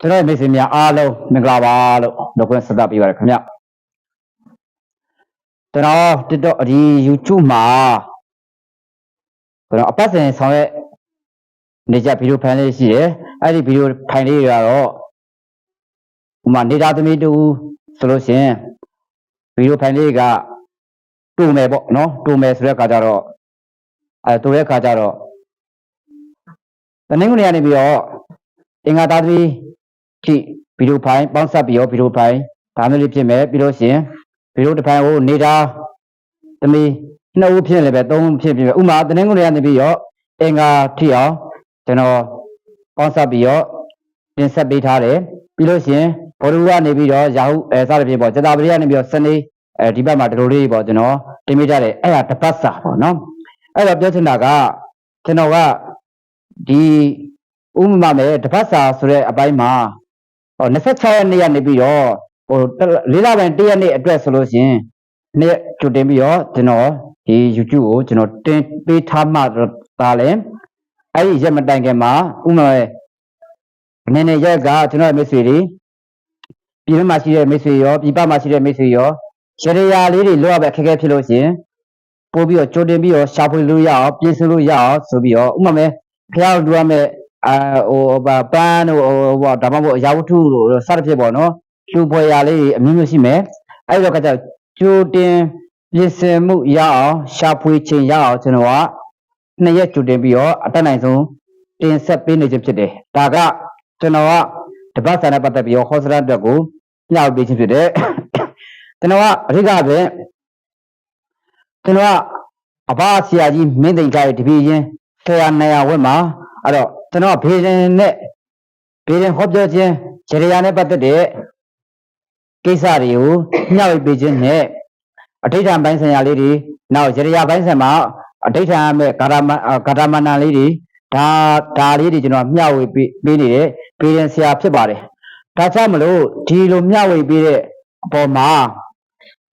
ကျွန်တော်မိတ်ဆွေများအားလုံးမင်္ဂလာပါလို့နှုတ်ခွန်းဆက်သပေးပါရခင်ဗျကျွန်တော် TikTok ဒီ YouTube မှာကျွန်တော်အပတ်စဉ်ဆောင်ရွက်နေကြဗီဒီယိုဖိုင်လေးရှိတယ်အဲ့ဒီဗီဒီယိုဖိုင်လေးတွေကတော့ဥမာနေတာသမီးတူဆိုလို့ရှိရင်ဗီဒီယိုဖိုင်လေးကတူမယ်ပေါ့နော်တူမယ်ဆိုတဲ့အခါကျတော့တူတဲ့အခါကျတော့တနင်္ဂနွေကနေပြီးတော့အင်္ဂါသားသမီးဒီဗီဒီယိုဖိုင်ပေါင်းစပ်ပြီးတော့ဗီဒီယိုဖိုင်ဒါမျိုးလေးဖြစ်မယ်ပြီးလို့ရှိရင်ဗီဒီယိုတစ်ဖိုင်ကိုနေတာသမီး2ဦးဖြစ်လည်းပဲ3ဦးဖြစ်ပြီဥမာတနင်္ဂနွေကနေပြီးတော့အင်္ဂါထိအောင်ကျွန်တော်ပေါင်းစပ်ပြီးတော့တင်ဆက်ပေးထားတယ်ပြီးလို့ရှိရင်ဘော်ဒူကနေပြီးတော့ရာဟုစသဖြင့်ပေါ့ဇတာပရိယကနေပြီးတော့စနေဒီဘက်မှာဒီလိုလေးပေါ့ကျွန်တော်တင်ပေးထားတယ်အဲ့ဒါတပတ်စာပေါ့နော်အဲ့တော့ပြောချင်တာကကျွန်တော်ကဒီဥပမာမဲ့တပတ်စာဆိုတဲ့အပိုင်းမှာ26ရက်နေ့ကနေပြီးတော့4လပိုင်း1ရက်နေ့အတွက်ဆိုလို့ရှိရင်နေ့ကြိုတင်ပြီးတော့ကျွန်တော်ဒီ YouTube ကိုကျွန်တော်တင်ပေးထားမှသာလဲအဲ့ဒီရက်မတိုင်ခင်မှာဥပမာနည်းနည်းရက်ကကျွန်တော်မိတ်ဆွေတွေပြည်တွင်းမှာရှိတဲ့မိတ်ဆွေရောပြည်ပမှာရှိတဲ့မိတ်ဆွေရောရရလေးတွေလောက်ရပဲအခက်အခဲဖြစ်လို့ရှိရင်ပို့ပြီးတော့ကြိုတင်ပြီးတော့ရှာဖွေလို့ရအောင်ပြင်ဆင်လို့ရအောင်ဆိုပြီးတော့ဥပမာမဲ့ဖျားတို့ရမယ်ပန်းတို့ဒါမှမဟုတ်အရာဝတ္ထုတို့စသဖြင့်ပေါ့နော်လူပွဲရာလေးအမျိုးမျိုးရှိမယ်အဲ့တော့ကကြကြိုတင်ပြင်ဆင်မှုရအောင်ရှာဖွေခြင်းရအောင်ကျွန်တော်က2ရက်ကြိုတင်ပြီးတော့အတက်နိုင်ဆုံးတင်ဆက်ပေးနေခြင်းဖြစ်တယ်ဒါကကျွန်တော်ကတပတ်စာနဲ့ပတ်သက်ပြီးတော့ဟောစရအတွက်ကိုညှောက်ပေးခြင်းဖြစ်တယ်ကျွန်တော်ကအဓိကပဲကျွန်တော်ကအဘဆရာကြီးမင်းသိန်းကြရဲ့တပည့်ချင်းဆရာ900ဝက်မှာအဲ့တော့ကျွန်တော်ဘေးရင်ဟောပြောခြင်းရရနဲ့ပတ်သက်တဲ့ကိစ္စတွေကိုညှောက်ပေးခြင်းနဲ့အဋ္ဌံပိုင်းဆိုင်ရာလေးတွေနောက်ရရပိုင်းဆိုင်မှာအဋ္ဌံမဲ့ဂါရမဏလေးတွေဒါလေးတွေကျွန်တော်မျှဝေပေးနေတဲ့ဘေးရင်ဆရာဖြစ်ပါတယ်ဒါကြောင့်မလို့ဒီလိုမျှဝေပေးတဲ့အပေါ်မှာ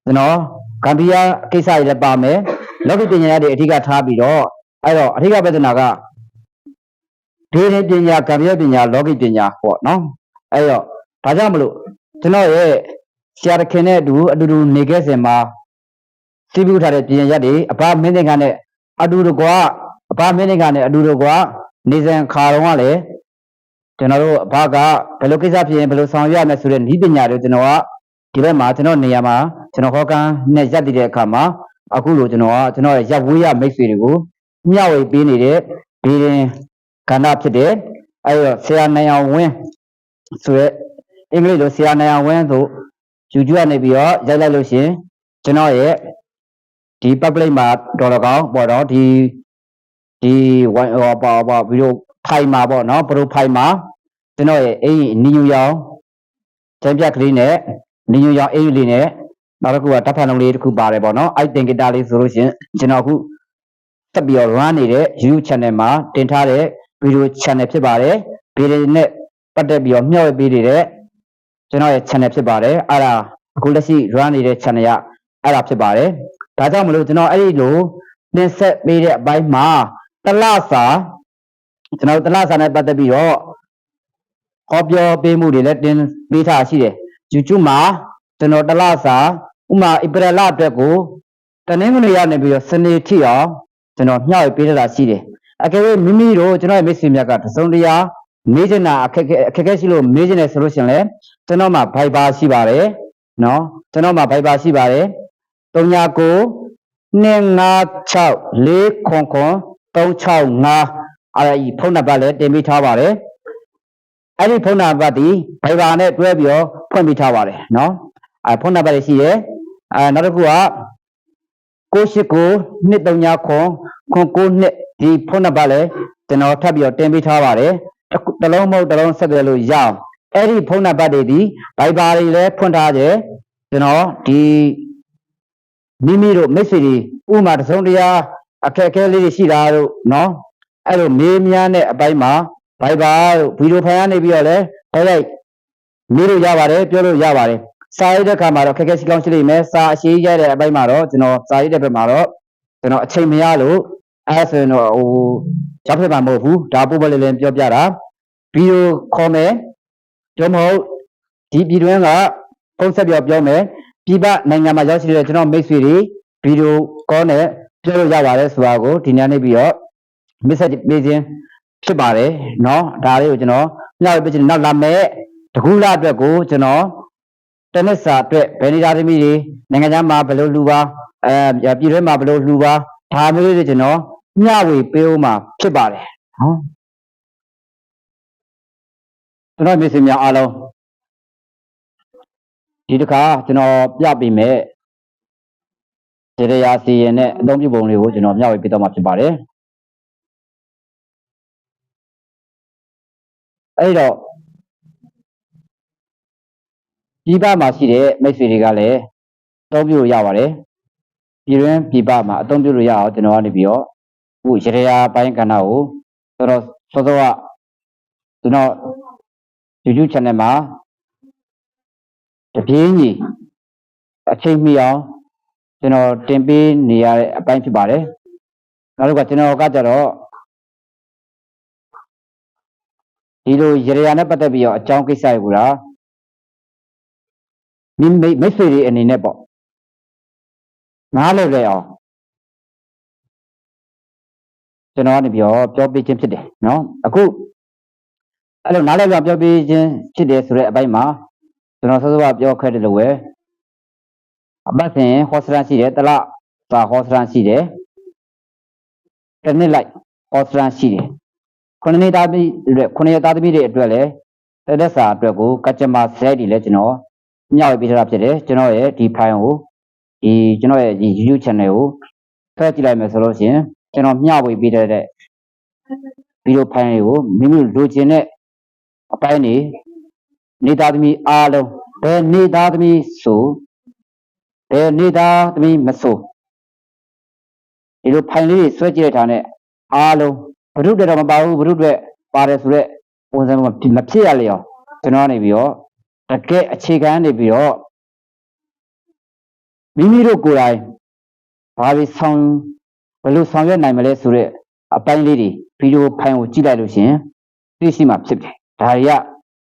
ကျွန်တော်ဂမ်ဘီယာကိစ္စတွေလည်းပါမယ်လောကပညာတွေအဓိကထားပြီးတော့အဲ့တော့အဓိကပြဿနာကဒေရင်ပညာဂမ်ဘီယာပညာလောကပညာပေါ့နော်အဲ့တော့ဒါကြောင့်မလို့ကျွန်တော်ရဲ့ဆရာတခင်နဲ့အတူတူနေခဲ့စဉ်မှာစီးပူးထားတဲ့ပညာရက်တွေအဘမင်းသင်္ကနဲ့အတူတကွအဘမင်းသင်္ကနဲ့အတူတကွနေစဉ်ခါတော့ကလည်းကျွန်တော်တို့အဘကဘယ်လိုကိစ္စဖြစ်ရင်ဘယ်လိုဆောင်ရွက်ရမလဲဆိုတဲ့ဤပညာတွေကျွန်တော်ကဒီဘက်မှာကျွန်တော်နေရာမှာကျွန်တော်ဟောကန်းနဲ့ရက်တည်တဲ့အခါမှာအခုလိုကျွန်တော်ရဲ့ရပ်ဝေးရမိတ်ဆွေတွေကိုမျှဝေပေးနေတဲ့ဘေးရင်ကဏ္ဍဖြစ်တယ်အဲ့တော့ဆရာနိုင်အောင်ဝင်းဆိုရဲအင်္ဂလိပ်လိုဆရာနိုင်အောင်ဝင်းဆိုYouTubeကနေပြီးတော့ရိုက်လိုက်လို့ရှင်ကျွန်တော်ရဲ့ဒီ public မှာတော်တော်ကောင်းပေါ့တော့ဒီဗီဒီယိုဖိုင်မှာပေါ့နော်ပရိုဖိုင်မှာကျွန်တော်ရဲ့အိမ်နီညူရောင်ကျန်ပြကလေးနဲ့နီညူရောင်အိမ်လေးနဲ့နောက်တစ်ခုကဓာတ်ဖန်လုံးလေးတစ်ခုပါတယ်ပေါ့နော်အဲ့တင်ဂီတာလေးဆိုလို့ရှင်ကျွန်တော်အခုတက်ပြီးတော့ run နေတဲ့ YouTube channel မှာတင်ထားတဲ့ဗီဒီယို channel ဖြစ်ပါတယ်ဗီဒီယိုနဲ့ပတ်သက်ပြီးတော့မျှဝေပေးနေတဲ့ကျွန်တော်ရဲ့ channel ဖြစ်ပါတယ်အဲ့ဒါအခုလက်ရှိ run နေတဲ့ channel ကအဲ့ဒါဖြစ်ပါတယ်ဒါကြောင့်မလို့ကျွန်တော်အဲ့ဒီလိုတင်ဆက်ပေးတဲ့အပိုင်းမှာတလစာကျွန်တော်တလစာနဲ့ပတ်သက်ပြီးတော့ဟောပြောပေးမှုတွေလည်းတင်ပေးထားရှိတယ် YouTube မှာကျွန်တော်တလစာဥမာဧပြီလအတွက်ကိုတနင်္ဂနွေရနေပြီးတော့စနေထိအောင်ကျွန်တော်မျှဝေပေးထားတာရှိတယ်အကယ်၍မိမိတို့ကျွန်တော်ရဲ့မိတ်ဆွေများကတစုံတရာမေးချင်တာအခက်အခဲရှိလို့မေးချင်တယ်ဆိုလို့ရှင်လဲကျွန်တော်မှာ Viber ရှိပါတယ်နော်ကျွန်တော်မှာ Viber ရှိပါတယ်39 256 400 365အဲ့ဒီဖုန်းနံပါတ်လည်းတင်ပေးထားပါတယ်အဲ့ဒီဖုန်းနံပါတ်ဒီ Viber နဲ့တွဲပြီးတော့ဖွင့်ပေးထားပါတယ်နော်ဖုန်းနံပါတ်ရှိတယ်နောက်တစ်ခုက989 239 ဒီဖုန်းနံပါတ်လည်းကျွန်တော်ထပ်ပြီးတော့တင်ပေးထားပါတယ်တလုံးမဟုတ်တလုံးဆက်သွယ်လို့ရအောင်အဲ့ဒီဖုန်းနံပါတ်တွေဒီ Viber တွေလည်းဖွင့်ထားတယ်ကျွန်တော်ဒီမိမိတို့မိတ်ဆွေတွေဥမာတစုံတရာအခက်အခဲလေးတွေရှိတာတို့နော်အဲ့လိုမေးမြန်းတဲ့အပိုင်းမှာ Viber တို့ဗီဒီယိုဖိုင်ကနေပြီးတော့လည်းတိုက်မေးလို့ရပါတယ်ပြောလို့ရပါတယ်စာရေးတဲ့ခါမှာတော့ခက်ခဲရှိကောင်းရှိလိမ့်မယ်စာအရှိရတဲ့အပိုင်းမှာတော့ကျွန်တော်စာရေးတဲ့ဘက်မှာတော့ကျွန်တော်အချိန်မရလို့အဲ့ဆိုရင်တော့ရောက်ဖြစ်မှာမဟုတ်ဘူးဒါပို့ပလေးလည်းပြောပြတာဗီဒီယိုခေါ်မယ် မဟုတ်ဒီပြည်တွင်းကပုံဆက်ပြောမယ်ပြည်ပနိုင်ငံမှာရောက်ရှိတဲ့ကျွန်တော်မိတ်ဆွေတွေဗီဒီယိုကောနဲ့ပြောလို့ရပါတယ်ဆိုတာကိုဒီနေ့နေပြီးတော့ message ပေးခြင်းဖြစ်ပါတယ်เนาะဒါလေးကိုကျွန်တော်ညှောက်ပေးခြင်းနောက်လာမဲ့တကူလာအတွက်ကိုကျွန်တော်တနစ်စာအတွက်ဘယ်နေရာသမီးတွေနိုင်ငံခြားမှာဘယ်လိုလူပါပြည်တွင်းမှာဘယ်လိုလူပါဒါမျိုးလေးတွေကျွန်တော်မျှဝေပေးဦးမှာဖြစ်ပါတယ်ဟောကျွန်တော်မိတ်ဆွေများအားလုံးဒီတစ်ခါကျွန်တော်ပြပေးမယ်ရေရရာစီရင်နဲ့အသုံးပြုပုံတွေကိုကျွန်တော်မျှဝေပေးတော့မှာဖြစ်ပါတယ်အဲ့တော့ပြည်ပမှာရှိတဲ့မိတ်ဆွေတွေကလည်းအသုံးပြုလို့ရပါတယ်ပြည်တွင်းပြည်ပမှာအသုံးပြုလို့ရအောင်ကျွန်တော်ကနေပြီးတော့အခုရေရရာပိုင်းကဏ္ဍကိုတော်တော်စောစောကကျွန်တော် YouTube channel မှာတပြေးညီအချိန်မီအောင်ကျွန်တော်တင်ပေးနေရတဲ့အပိုင်းဖြစ်ပါတယ်နောက်တစ်ခါကျွန်တော်ကကြတော့ဒီလိုရေရရာနဲ့ပတ်သက်ပြီးတော့အကြောင်းကိစ္စတွေကမိတ်ဆွေတွေအနေနဲ့ပေါ့နားလည်ရအောင်ကျွန်တော်ကနေပြီးတော့ပြောပြခြင်းဖြစ်တယ်နော်အခုအဲ့လိုနားလည်ပြောပြခြင်းဖြစ်တယ်ဆိုတဲ့အပိုင်းမှာကျွန်တော်စောစောကပြောခဲ့တယ်လို့ပဲအပတ်စဉ်ဟောစရန်ရှိတယ်တလစာဟောစရန်ရှိတယ်တစ်နှစ်လိုက်ဟောစရန်ရှိတယ်ခုနှစ်သားသမီးတွေအတွက်လည်းတက်စာအတွက်ကိုကကြမာစရိုက်တွေလည်းကျွန်တော်မျှဝေပေးထားတာဖြစ်တယ်ကျွန်တော်ရဲ့ဒီ file ကိုဒီကျွန်တော်ရဲ့ဒီ YouTube channel ကိုဖတ်ကြည့်လိုက်မယ်ဆိုလို့ရှိရင်ကျွန်တော်မျှဝေပေးတဲ့ဗီဒီယို file တွေကိုမိမိလိုချင်တဲ့အပိုင်းတွေနေသားသမီးအားလုံးဘယ်နေသားသမီးဆိုဘယ်နေသားသမီးမဆိုဒီလို file လေးတွေဆွဲကြည့်လိုက်တာနဲ့အားလုံးဘုရုတွေတော့မပါဘူးဘုရုတွေပါတယ်ဆိုတော့ပုံစံမဖြစ်ရလေအောင်ကျွန်တော်နေပြီးတော့တကယ်အခြေခံနေပြီးတော့မိမိတို့ကိုယ်တိုင်ဘာလို့ဘယ်လိုဆောင်ရွက်နိုင်မလဲဆိုတဲ့အပိုင်းလေးတွေဗီဒီယိုဖိုင်ကိုကြည့်လိုက်လို့ရှင်သိရှိမှဖြစ်တယ်ဒါတွေက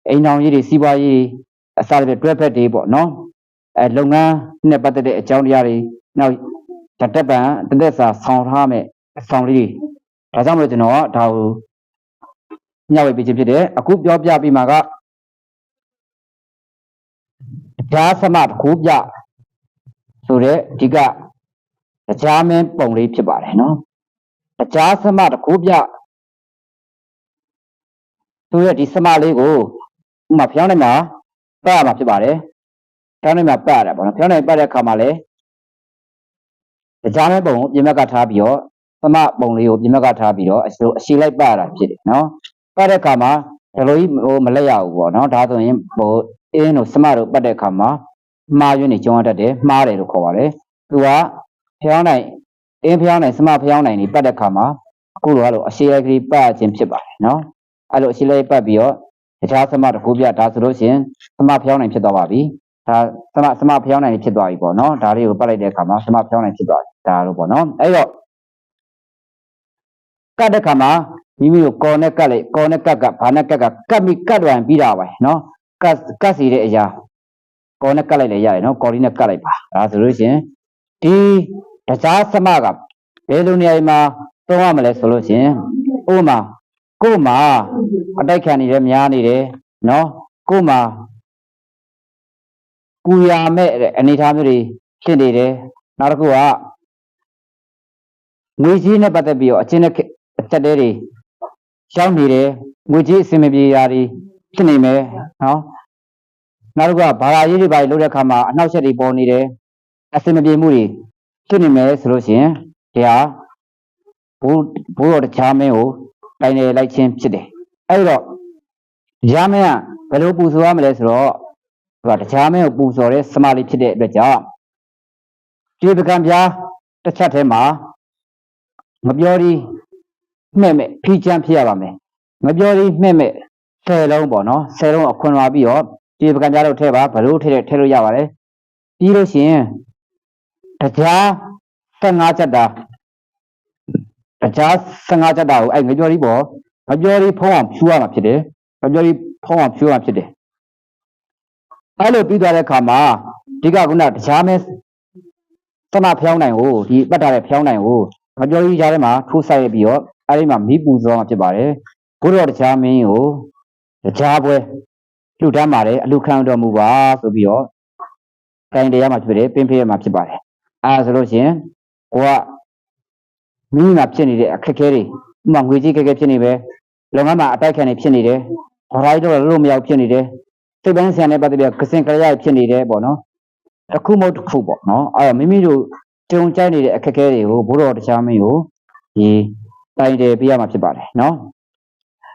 အိမ်တော်ကြီးတွေစီးပွားရေးအစားတွေတွဲဖက်တွေပေါ့နော်လုပ်ငန်းနဲ့ပတ်သက်တဲ့အကြောင်းတရားတွေနောက်တက်ပံတက်စာဆောင်ထားမယ်အဆောင်လေးဒါကြောင့်မလို့ကျွန်တော်ကဒါကိုညှောက်ဝေပေးခြင်းဖြစ်တယ်အခုပြောပြပြီးမှာကတရားစမတစ်ခုပြဆိုတဲ့ဒီကတရားမင်းပုံလေးဖြစ်ပါတယ်နော်တရားစမတစ်ခုပြဆိုတဲ့ဒီစမလေးကိုဥမာဖျောင်းနေမှာပတ်ရမှာဖြစ်ပါတယ်ဖျောင်းနေမှာပတ်ရတယ်ပေါ့နော်ဖျောင်းနေပတ်တဲ့အခါမှာလည်းတရားမင်းပုံကိုပြင်ဘက်ကထားပြီးတော့သမပုံလေးကိုပြင်ဘက်ကထားပြီးတော့အရှိလိုက်ပတ်ရတာဖြစ်တယ်နော်ပတ်တဲ့အခါမှာဒီလိုကြီးမလက်ရဘူးပေါ့နော်ဒါဆိုရင်အင်းတို့စမတို့ပတ်တဲ့အခါမှာမှားရွံ့နေကြုံရတတ်တယ်မှားတယ်လို့ခေါ်ပါတယ်သူကဖျောင်းနိုင်အင်းဖျောင်းနိုင်စမဖျောင်းနိုင်နေပတ်တဲ့အခါမှာအခုလိုအရှိလိုက်ကလေးပတ်ခြင်းဖြစ်ပါတယ်နော်အဲ့လိုအရှိလိုက်ပတ်ပြီးတော့တခြားစမတစ်ခုပြဒါဆိုလို့ရှိရင်စမဖျောင်းနိုင်ဖြစ်သွားပါပြီဒါစမဖျောင်းနိုင်ဖြစ်သွားပြီပေါ့နော်ဒါလေးကိုပတ်လိုက်တဲ့အခါမှာစမဖျောင်းနိုင်ဖြစ်သွားပြီဒါလိုပေါ့နော်အဲ့တော့ကတ်တဲ့ခါမှာမိမိကိုကော်နဲ့ကတ်လိုက်ကော်နဲ့ကတ်ဘာနဲ့ကတ်ကတ်ပြီးကတ်လွန်ပြီးတာပဲနော်ကတ်စီတဲ့အရာကော်နဲ့ကတ်လိုက်လေရတယ်နော်ကော်လေးနဲ့ကတ်လိုက်ပါဒါဆိုလို့ရှိရင်ဒီတခြားစမကဘယ်လိုနေရာမှာသုံးရမလဲဆိုလို့ရှိရင်ဥပမာကို့မှာအတိုက်ခံနေတယ်များနေတယ်နော်ကို့မှာကူရမဲ့အနေထားမျိုးတွေဖြစ်နေတယ်နောက်တစ်ခုကငွေကြီးနဲ့ပတ်သက်ပြီးတော့အချင်းနဲ့အချက်တွေရောက်နေတယ်ငွေကြီးအစင်မပြေရာတွေဖြစ်နေမယ်နော်နောက်တစ်ခုကဘာသာရေးတွေပါလို့တဲ့အခါမှာအနှောက်အယှက်တွေပေါ်နေတယ်အစင်မပြေမှုတွေဖြစ်နေမယ်ဆိုလို့ရှိရင်ဒီဟာဘိုးတော်တရားမင်းကိုတိုင်နေလိုက်ခြင်းဖြစ်တယ်အဲ့တော့တရားမင်းကဘယ်လိုပူဇော်ရမလဲဆိုတော့သူကတရားမင်းကိုပူဇော်တဲ့စမလေးဖြစ်တဲ့အတွက်ကြောင့်ဒီပကံပြားတစ်ချက်ထဲမှာငပြောဒီမှဲ့မဲ့ဖီချမ်းဖြစ်ရပါမယ်ငပြောဒီမှဲ့မဲ့10လုံးပေါ့နော်10လုံးအခွန်လာပြီးတော့ဒီပကံပြားတို့ထဲပါဘလို့ထဲလို့ရပါတယ်ပြီးလို့ရှိရင်တရား15ချက်တာတရား15ချက်တာကိုအဲ့ငပြောဒီပေါ့ငပြောဒီဖုံးအောင်ဖြူရမှာဖြစ်တယ်ငပြောဒီဖုံးအောင်ဖြူရမှာဖြစ်တယ် အဲ့လိုပြီးသွားတဲ့အခါမှာဒီကခုနတရားမဲသမဖျောင်းနိုင်ကိုဒီပတ်ထားတဲ့ဖျောင်းနိုင်ကိုမပြောကြီးကြားထဲမှာထိုးဆိုင်ပြီးတော့အဲ့ဒီမှာမိပူဇော်မှာဖြစ်ပါတယ်ဘုရားတရားမင်းကိုတရားပွဲလှူဒန်းပါတယ်အလှခံတော်မူပါဆိုပြီးတော့တိုင်တရားမှာဖြစ်တယ်ပင်ဖေးမှာဖြစ်ပါတယ်အဲဆိုလို့ရှိရင်ကိုကမိမှာဖြစ်နေတဲ့အခက်အခဲတွေဥမာငွေကြီးခက်ခဲဖြစ်နေပဲလုပ်ငန်းမှာအတိုက်ခံနေဖြစ်နေတယ်ဟော်ရိုက်တော့လို့မရောက်ဖြစ်နေတယ်စိတ်ပိုင်းဆန်တဲ့ပတ်သက်ပြီးကစင်ကရရဖြစ်နေတယ်ပေါ့နော်တစ်ခုမဟုတ်တစ်ခုပေါ့နော်အဲ့တော့မိမိတို့ကြုံကြိုက်နေတဲ့အခက်အခဲတွေကိုဘုရားတရားမင်းကိုဒီတိုင်တယ်ပြရမှာဖြစ်ပါတယ်နော်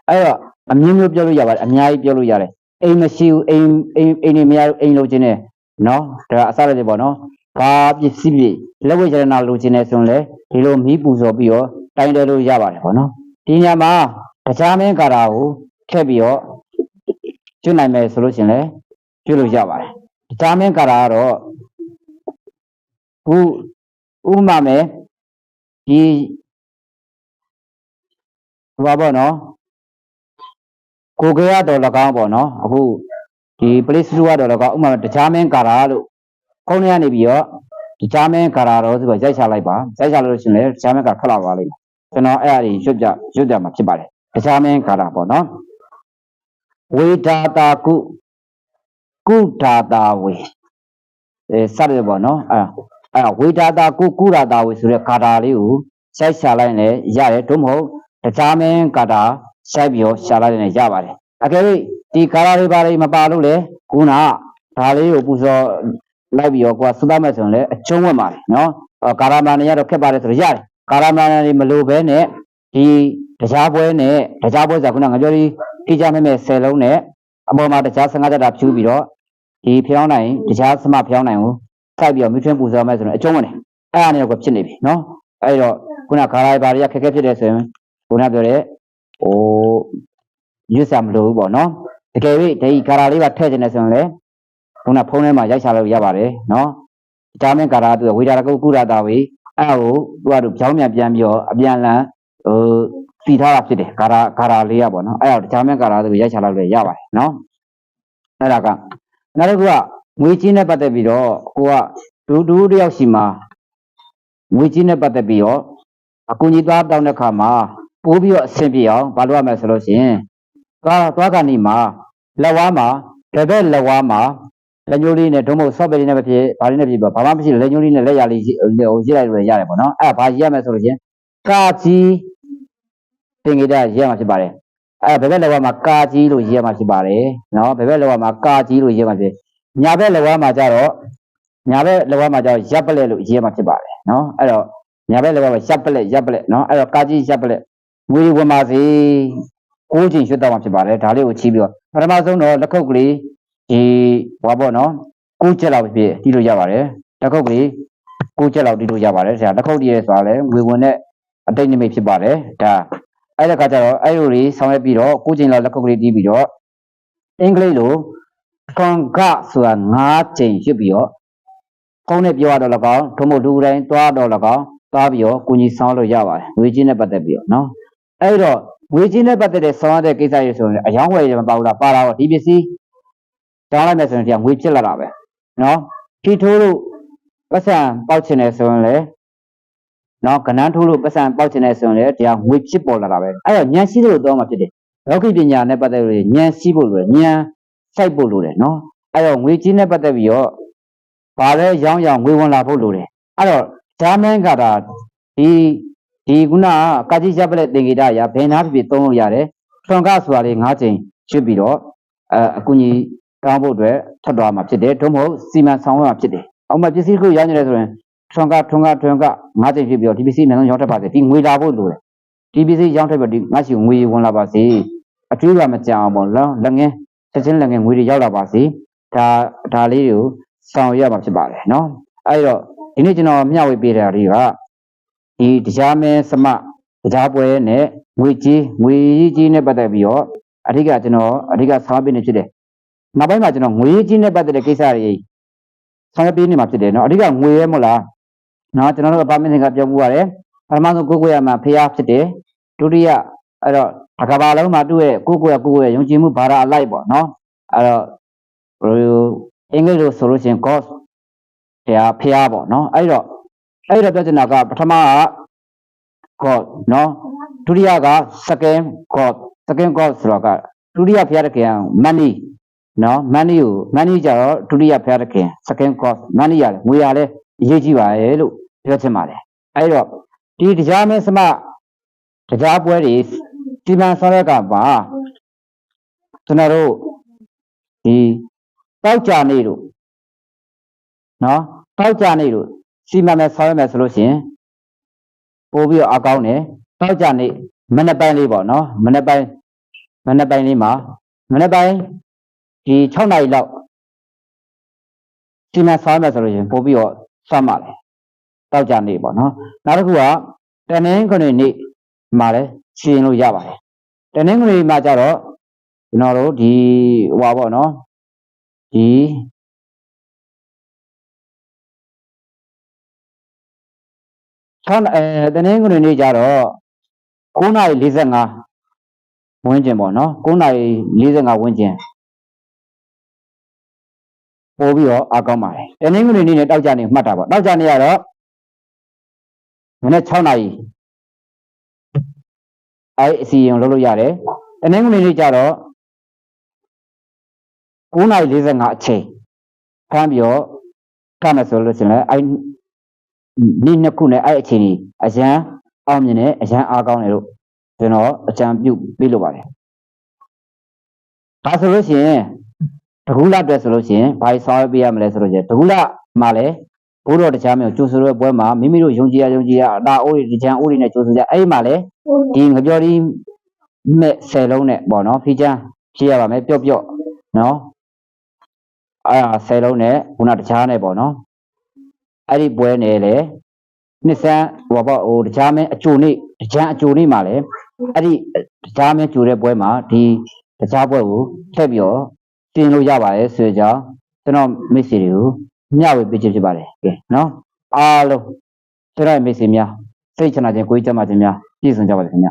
အဲ့တော့အမျိုးမျိုးပြောလို့ရပါတယ်အများကြီးပြောလို့ရတယ်အိမ်မရှိဘူးအိမ်နေမရဘူးအိမ်လိုချင်တယ်နော်ဒါအစားရတယ်ပေါ့နော်ဘာပစ္စည်းပြလက်ဝဲရတနာလိုချင်တယ်ဆိုရင်လေဒီလိုမီးပူဇော်ပြီးတော့တိုင်တယ်လို့ရပါတယ်ပေါ့နော်ဒီညမှာတရားမင်းကာတာကိုထည့်ပြီးတော့ကျွနိုင်မယ်ဆိုလို့ရှင်လေကျွလို့ရပါတယ်တရားမင်းကာတာကတော့ဥပမာမယ်ဒီဘာပေါ့နော်ကိုကြရတော်၎င်းပေါ့နော်အခုဒီပလိစလူကတော့၎င်းဥပမာတရားမင်းကာတာလို့ခုံးထဲကနေပြီးတော့တရားမင်းကာတာတော့ဆိုတော့ရိုက်ချလိုက်ပါရိုက်ချလို့ရှင်လေတရားမင်းကာထွက်လာပါလိမ့်မယ်ကျွန်တော်အဲ့အရာကြီးရွတ်ပြမှာဖြစ်ပါတယ်တရားမင်းကာတာပေါ့နော်ဝေဒါတာကုဒါတာဝေစတယ်ပေါ့နော်အဲ့ဝေဒါတာကုဒါတာဝေဆိုတဲ့ကာတာလေးကိုရိုက်ချလိုက်ရင်ရတယ်တို့မဟုတ်တရားမင်းကာတာရိုက်ပြီးတော့ရှာလိုက်ရင်ရပါတယ်အကယ်၍ဒီကာတာတွေပါလေးမပါလို့လေခုနဒါလေးကိုပူဇော်လိုက်ပြီးတော့ကိုယ်သုသမတ်ဆိုရင်လည်းအကျုံးဝင်ပါတယ်နော်ကာရမဏေရတော့ခက်ပါတယ်ဆိုတော့ရတယ်ကာရမဏေမလိုဘဲနဲ့ဒီတရားပွဲနဲ့တရားပွဲဆိုခုနငါပြောပြီးတိကျမဲ့10လုံးနဲ့အပေါ်မှာတရား15တက်တာဖြူပြီးတော့ဒီဖျောင်းနိုင်တရားစမဖျောင်းနိုင်ကိုစိုက်ပြီးတော့မိထွန်းပူဇော်မယ်ဆိုရင်အကျုံးဝင်တယ်အဲ့ဒါနဲ့တော့ဖြစ်နေပြီနော်အဲ့တော့ခုနကာရဘာတွေကခက်ခဲဖြစ်တယ်ဆိုရင်ခုနပြောတဲ့ရွတ်စာမလို့ဘူးပေါ့နော်တကယ်၍ဒီကာရလေးပါထည့်ခြင်းနဲ့ဆိုရင်လေခုနဖုန်းထဲမှာရိုက်ချလို့ရပါတယ်နော်ဒါမင်းကာရသူဝေဒါရကုကုရတာဝေအဲ့ဟိုသူကတို့ကြောင်းမြန်ပြန်ပြီးတော့အပြန်လန်စီထားတာဖြစ်တယ်ကာရလေးရပေါ့နော်အဲ့တော့ဒါမင်းကာရသူရိုက်ချလို့လည်းရပါတယ်နော်အဲ့ဒါကနောက်တစ်ခုကငွေကြီးနဲ့ပတ်သက်ပြီးတော့ကိုကဒူတယောက်စီမှာငွေကြီးနဲ့ပတ်သက်ပြီးတော့အကူကြီးသွားတောင်းတဲ့ခါမှာပိုးပြီးတော့အဆင်ပြေအောင်ဘာလုပ်ရမလဲဆိုလို့ရှိရင်သွားကနေမှာလက်ဝါးမှာတပည့်လက်ဝါးမှာလက်ညှိုးလေးနဲ့ဒုံမဟုတ်ဆော့ပဲလေးနဲ့ပဲဖြစ်ဘာလေးနဲ့ဖြစ်ဘာမှမရှိလက်ညှိုးလေးနဲ့လက်ရလေးရေးလိုက်လို့ရတယ်ပေါ့နော်အဲ့ဒါဘာရေးရမလဲဆိုလို့ချင်းကာကြီးတင်ကြတဲ့ရေးရမှာဖြစ်ပါတယ်အဲ့ဘယ်ဘက်လက်ဝါးမှာကာကြီးလို့ရေးရမှာဖြစ်ပါတယ်နော်ဘယ်ဘက်လက်ဝါးမှာကာကြီးလို့ရေးရမှာဖြစ်ညာဘက်လက်ဝါးမှာကျတော့ရပ်ပလက်လို့ရေးရမှာဖြစ်ပါတယ်နော်အဲ့တော့ညာဘက်လက်ဝါးမှာရပ်ပလက်နော်အဲ့တော့ကာကြီးရပ်ပလက်ငွေဝင်ပါစေ9ချိန်ရွှတ်တော့မှာဖြစ်ပါတယ်ဒါလေးကိုချီးပြီးတော့ပထမဆုံးတော့လက်ခုပ်ကလေးဒီဘာပေါ့နော်9ချက်လောက်ပဲဖြစ်တီးလို့ရပါတယ်လက်ခုပ်ကလေး9ချက်လောက်တီးလို့ရပါတယ်ဆရာလက်ခုပ်တီးရဲဆိုတာလည်းငွေဝင်တဲ့အတိတ်နိမိတ်ဖြစ်ပါတယ်ဒါအဲ့ဒါခါကျတော့အဲ့လိုတွေဆောင်ရွက်ပြီးတော့9ချိန်လောက်လက်ခုပ်ကလေးတီးပြီးတော့အင်္ဂလိပ်လိုထွန်ကဆိုတာ9ချိန်ရွှတ်ပြီးတော့ဖုန်းနဲ့ပြောရတော့၎င်းထုံးမို့လူတိုင်းသွားတော့၎င်းသွားပြီးတော့ကိုကြီးဆောင်လို့ရပါတယ်ငွေချင်းနဲ့ပတ်သက်ပြီးတော့နော်အဲ့တော့ငွေချင်းနဲ့ပတ်သက်တဲ့ဆောင်ရတဲ့ကိစ္စရဆိုရင်အယောင်းဝယ်ရမပါဘူးလားပါလာတော့ဒီပစ္စည်းတောင်းလိုက်မယ်ဆိုရင်ဒီငွေဖြစ်လာတာပဲနော်ထီထိုးလို့ပတ်စံပေါက်ချင်တယ်ဆိုရင်လေနော်ကဏန်းထိုးလို့ပတ်စံပေါက်ချင်တယ်ဆိုရင်လေဒီငွေဖြစ်ပေါ်လာတာပဲအဲ့တော့ဉာဏ်ရှိလို့တော့မှဖြစ်တယ်လောကီပညာနဲ့ပတ်သက်လို့ဉာဏ်ရှိဖို့လိုတယ်ဉာဏ်စိုက်ဖို့လိုတယ်နော်အဲ့တော့ငွေချင်းနဲ့ပတ်သက်ပြီးတော့ဘာလဲရောင်းငွေဝင်လာဖို့လိုတယ်အဲ့တော့ဒါမင်းကတာဒီခုနကာကြီးရပ်ပလက်တင်ဂီတရာဘယ်နာဖြစ်သုံးလို့ရတယ်ထွန်ကဆိုတာလေး9ချိန်ရွှတ်ပြီးတော့အကူကြီးတောင်းဖို့အတွက်ထပ်သွားမှာဖြစ်တယ်တို့မဟုတ်စီမံဆောင်ရွက်မှာဖြစ်တယ်အောင်မပစ္စည်းကိုရောင်းနေတယ်ဆိုရင်ထွန်က9ချိန်ရွှတ်ပြီးတော့ဒီပစ္စည်းအများဆုံးရောင်းထပ်ပါစေဒီငွေလာဖို့လိုတယ်ဒီပစ္စည်းရောင်းထပ်ပြီးငါရှိငွေဝင်လာပါစေအထူးကမကြအောင်ပေါ့လက်ငင်းချက်ချင်းလက်ငင်းငွေတွေရောက်လာပါစေဒါလေးတွေကိုဆောင်ရွက်မှာဖြစ်ပါတယ်နော်အဲ့တော့ဒီနေ့ကျွန်တော်မျှဝေပေးတာတွေကဒီတရားမင်းစမတရားပွဲနဲ့ငွေကြီးနဲ့ပတ်သက်ပြီးတော့အဓိကဆောင်ရွက်ပေးနေဖြစ်တယ်နောက်ပိုင်းမှာကျွန်တော်ငွေကြီးနဲ့ပတ်သက်တဲ့ကိစ္စတွေဆောင်ရွက်ပေးနေမှာဖြစ်တယ်နော်အဓိကငွေရဲမဟုတ်လားနော်ကျွန်တော်တို့ဗာမင်းတွေကပြောမှုရတယ်ပထမဆုံးကိုကိုရမှာဖျားဖြစ်တယ်ဒုတိယအဲ့တော့တစ်ကမ္ဘာလုံးမှာသူ့ရဲ့ကိုကိုရယုံကြည်မှုဘာသာအလိုက်ပေါ့နော်အဲ့တော့ အင်္ဂလိပ်လိုဆိုလို့ရှိရင် God ဖျားပေါ့နော်အဲ့တော့ပြောချင်တာကပထမက God နော်ဒုတိယက second God ဆိုတော့ကဒုတိယဖျားတခင် money နော် money ကြတော့ဒုတိယဖျားတခင် second God money ရတယ်ငွေရလဲအရေးကြီးပါရဲ့လို့ပြောချင်ပါတယ်အဲ့တော့ဒီတရားမင်းစမတရားပွဲတွေဒီမှန်ဆောင်ရကပါကျွန်တော်တို့ဒီတောက်ကြနေလို့နော်တောက်ကြနေလို့စီမံမဲ့ဆောင်ရမယ်ဆိုလို့ရှိရင်ပို့ပြီးတော့အကောင်းတယ်တောက်ကြနေမနေ့ပိုင်းလေးပေါ့နော်မနေ့ပိုင်းလေးမှာမနေ့ပိုင်းဒီ6နာရီလောက်စီမံဆောင်ရမယ်ဆိုလို့ရှိရင်ပို့ပြီးတော့စမ်းပါလေတောက်ကြနေပေါ့နော်နောက်တစ်ခုကတနင်္ဂနွေနေ့မှာလည်းရှင်းလို့ရပါတယ်တနင်္ဂနွေမှာကြတော့ကျွန်တော်တို့ဒီဟွာပေါ့နော်ဒီတနင်္ဂနွေနေ့ကြတော့9:45ဝန်းကျင်ပေါ့နော်9:45ဝန်းကျင်ပို့ပြီးတော့အကောင်းပါတယ်တနင်္ဂနွေနေ့နဲ့တောက်ကြနေမှတ်တာပေါ့တောက်ကြနေရတော့မနေ့6နာရီအဲ့အစီရင်လုပ်လို့ရတယ်တနင်္ဂနွေနေ့ကြတော့9:45အချိန်ဖမ်းပြီးတော့ခါမယ်ဆိုလို့ရှိရင်လည်းအဲ့နေ့နှစ်ခုနဲ့အဲ့အချိန်ကြီးအရန်အောင်မြင်တယ်အရန်အားကောင်းတယ်လို့ကျွန်တော်အကြံပြုပေးလိုပါတယ်ဒါဆိုလို့ရှိရင်တကူလာအတွက်ဆိုလို့ရှိရင်ဘာဆောင်ရွက်ပေးရမလဲဆိုလို့ရှိရင်တကူလာမှာလည်းဘိုးတော်တရားမျိုးကျိုးဆိုတဲ့ပွဲမှာမိမိတို့ယုံကြည်ရအတာအိုးတွေတရားအိုးတွေနဲ့ကျိုးဆိုကြအဲ့မှာလည်းဒီငပြောဒီမဲ့10လုံးနဲ့ပေါ့နော်ဖီးချမ်းဖြည့်ရပါမယ်ပျော့နော်10လုံးနဲ့ခုနတရားနဲ့ပေါ့နော်အဲ့ဒီပွဲနဲ့လေနှစ်ဆန်းဟိုပေါ့ဟိုတရားမင်းအကျိုးနေ့တရားအကျိုးနေ့မှာလေအဲ့ဒီတရားမင်းကျိုးတဲ့ပွဲမှာဒီတရားပွဲကိုထည့်ပြီးတော့တင်လို့ရပါတယ်ဆိုကြကျွန်တော်မိတ်ဆွေတွေကိုမျှဝေပေးခြင်းဖြစ်ပါတယ်ကဲနော်အားလုံးကျွန်တော်မိတ်ဆွေများစိတ်ချမ်းသာခြင်းကိုယ်ကျမ်းမာခြင်းများပြည့်စုံကြပါစေခင်ဗျ